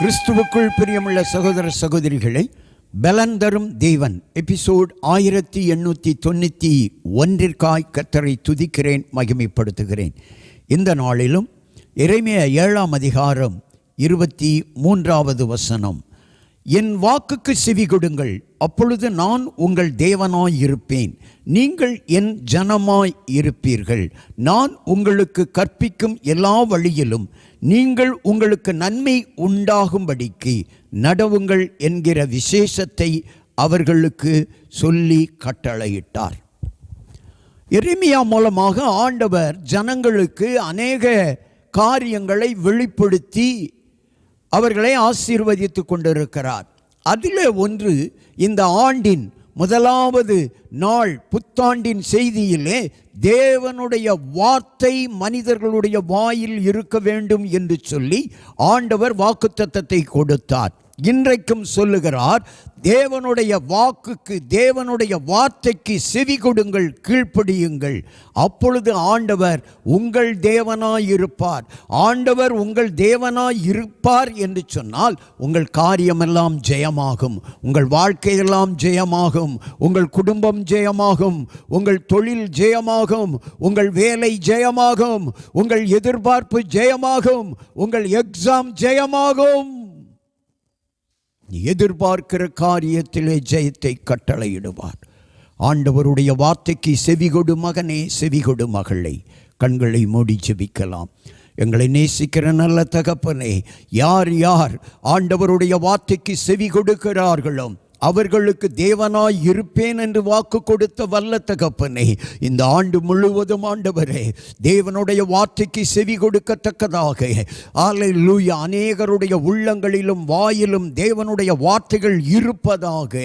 கிறிஸ்துவுக்குள் பிரியமுள்ள சகோதர சகோதரிகளை, பலன் தரும் தேவன் எபிசோட் 1891 கர்த்தரை துதிக்கிறேன், மகிமைப்படுத்துகிறேன். இந்த நாளிலும் எரேமியா 7ஆம் அதிகாரம் 23வது வசனம், என் வாக்குக்கு செவி கொடுங்கள், அப்பொழுது நான் உங்கள் தேவனாய் இருப்பேன், நீங்கள் என் ஜனமாய் இருப்பீர்கள். நான் உங்களுக்கு கற்பிக்கும் எல்லா வழியிலும் நீங்கள் உங்களுக்கு நன்மை உண்டாகும்படிக்கு நடவுங்கள் என்கிற விசேஷத்தை அவர்களுக்கு சொல்லி கட்டளையிட்டார். எரேமியா மூலமாக ஆண்டவர் ஜனங்களுக்கு அநேக காரியங்களை வெளிப்படுத்தி அவர்களை ஆசீர்வதித்து கொண்டிருக்கிறார். அதில் ஒன்று, இந்த ஆண்டின் முதலாவது நாள் புத்தாண்டின் செய்தியிலே தேவனுடைய வார்த்தை மனிதர்களுடைய வாயில் இருக்க வேண்டும் என்று சொல்லி ஆண்டவர் வாக்குத்தத்தத்தை கொடுத்தார். இன்றைக்கும் சொல்லுகிறார், தேவனுடைய வாக்குக்கு, தேவனுடைய வார்த்தைக்கு செவி கொடுங்கள், கீழ்ப்படியுங்கள். அப்பொழுது ஆண்டவர் உங்கள் தேவனாய் இருப்பார். ஆண்டவர் உங்கள் தேவனாய் இருப்பார் என்று சொன்னால் உங்கள் காரியமெல்லாம் ஜெயமாகும், உங்கள் வாழ்க்கையெல்லாம் ஜெயமாகும், உங்கள் குடும்பம் ஜெயமாகும், உங்கள் தொழில் ஜெயமாகும், உங்கள் வேலை ஜெயமாகும், உங்கள் எதிர்பார்ப்பு ஜெயமாகும், உங்கள் எக்ஸாம் ஜெயமாகும். எதிர்பார்க்கிற காரியத்திலே ஜெயத்தை கட்டளையிடுவார். ஆண்டவருடைய வார்த்தைக்கு செவிகொடு மகனே, செவிகொடு மகளே. கண்களை மூடி ஜெபிக்கலாம். எங்களை நேசிக்கிற நல்ல தகப்பனே, யார் யார் ஆண்டவருடைய வார்த்தைக்கு செவி கொடுக்கிறார்களோ அவர்களுக்கு தேவனாய் இருப்பேன் என்று வாக்கு கொடுத்த வல்ல தகப்பனே, இந்த ஆண்டு முழுவதும் ஆண்டவரே தேவனுடைய வார்த்தைக்கு செவி கொடுக்கத்தக்கதாக அல்லேலூயா அநேகருடைய உள்ளங்களிலும் வாயிலும் தேவனுடைய வார்த்தைகள் இருப்பதாக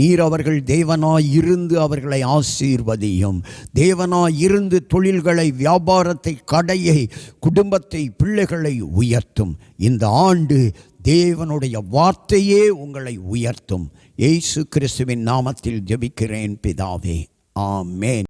நீர் அவர்கள் தேவனாய் இருந்து அவர்களை ஆசீர்வதியும். தேவனாய் இருந்து தொழில்களை, வியாபாரத்தை, கடையை, குடும்பத்தை, பிள்ளைகளை உயர்த்தும். இந்த ஆண்டு தேவனுடைய வார்த்தையே உங்களை உயர்த்தும். இயேசு கிறிஸ்துவின் நாமத்தில் ஜெபிக்கிறேன் பிதாவே, ஆமென்.